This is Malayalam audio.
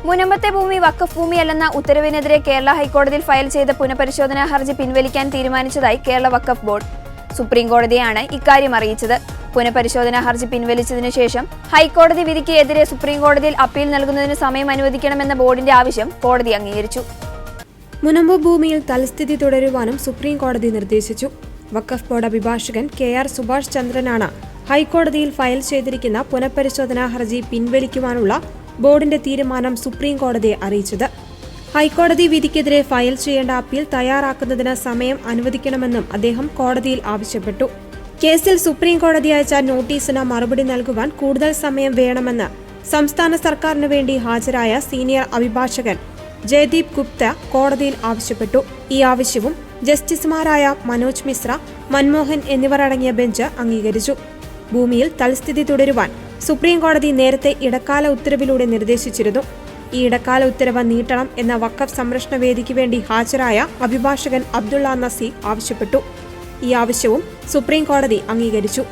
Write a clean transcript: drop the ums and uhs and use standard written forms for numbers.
മുനമ്പത്തെ ഭൂമി വഖഫ് ഭൂമിയല്ലെന്ന ഉത്തരവിനെതിരെ കേരള ഹൈക്കോടതിയിൽ ഫയൽ ചെയ്ത പുനഃപരിശോധനാ ഹർജി പിൻവലിക്കാൻ തീരുമാനിച്ചതായി കേരള വഖഫ് ബോർഡ് സുപ്രീം കോടതിയാണ് ഇക്കാര്യം അറിയിച്ചത്. പുനഃപരിശോധനാ ഹർജി പിൻവലിച്ചതിനു ശേഷം ഹൈക്കോടതി വിധിക്ക് എതിരെ സുപ്രീം കോടതിയിൽ അപ്പീൽ നൽകുന്നതിന് സമയം അനുവദിക്കണമെന്ന ബോർഡിന്റെ ആവശ്യം കോടതി അംഗീകരിച്ചു. മുനമ്പ് ഭൂമിയിൽ തൽസ്ഥിതി തുടരുവാനും സുപ്രീം കോടതി നിർദ്ദേശിച്ചു. വഖഫ് ബോർഡ് അഭിഭാഷകൻ KR സുഭാഷ് ചന്ദ്രനാണ് ഹൈക്കോടതിയിൽ ഫയൽ ചെയ്തിരിക്കുന്ന പുനഃപരിശോധനാ ഹർജി പിൻവലിക്കുവാനുള്ള ബോർഡിന്റെ തീരുമാനം സുപ്രീം കോടതിയെ അറിയിച്ചത്. ഹൈക്കോടതി വിധിക്കെതിരെ ഫയൽ ചെയ്യേണ്ട അപ്പീൽ തയ്യാറാക്കുന്നതിന് സമയം അനുവദിക്കണമെന്നും അദ്ദേഹം കോടതിയിൽ ആവശ്യപ്പെട്ടു. കേസിൽ സുപ്രീം കോടതി അയച്ച നോട്ടീസിന് മറുപടി നൽകുവാൻ കൂടുതൽ സമയം വേണമെന്ന് സംസ്ഥാന സർക്കാരിനു വേണ്ടി ഹാജരായ സീനിയർ അഭിഭാഷകൻ ജയദീപ് ഗുപ്ത കോടതിയിൽ ആവശ്യപ്പെട്ടു. ഈ ആവശ്യവും ജസ്റ്റിസുമാരായ മനോജ് മിശ്ര, മൻമോഹൻ എന്നിവർ അടങ്ങിയ ബെഞ്ച് അംഗീകരിച്ചു. ഭൂമിയിൽ തൽസ്ഥിതി തുടരുവാൻ സുപ്രീം കോടതി നേരത്തെ ഇടക്കാല ഉത്തരവിലൂടെ നിർദ്ദേശിച്ചിരുന്നു. ഈ ഇടക്കാല ഉത്തരവ് നീട്ടണം എന്ന വഖഫ് സംരക്ഷണ വേദിക്ക് വേണ്ടി ഹാജരായ അഭിഭാഷകൻ അബ്ദുള്ള നസീർ ആവശ്യപ്പെട്ടു. ഈ ആവശ്യവും സുപ്രീം കോടതി അംഗീകരിച്ചു.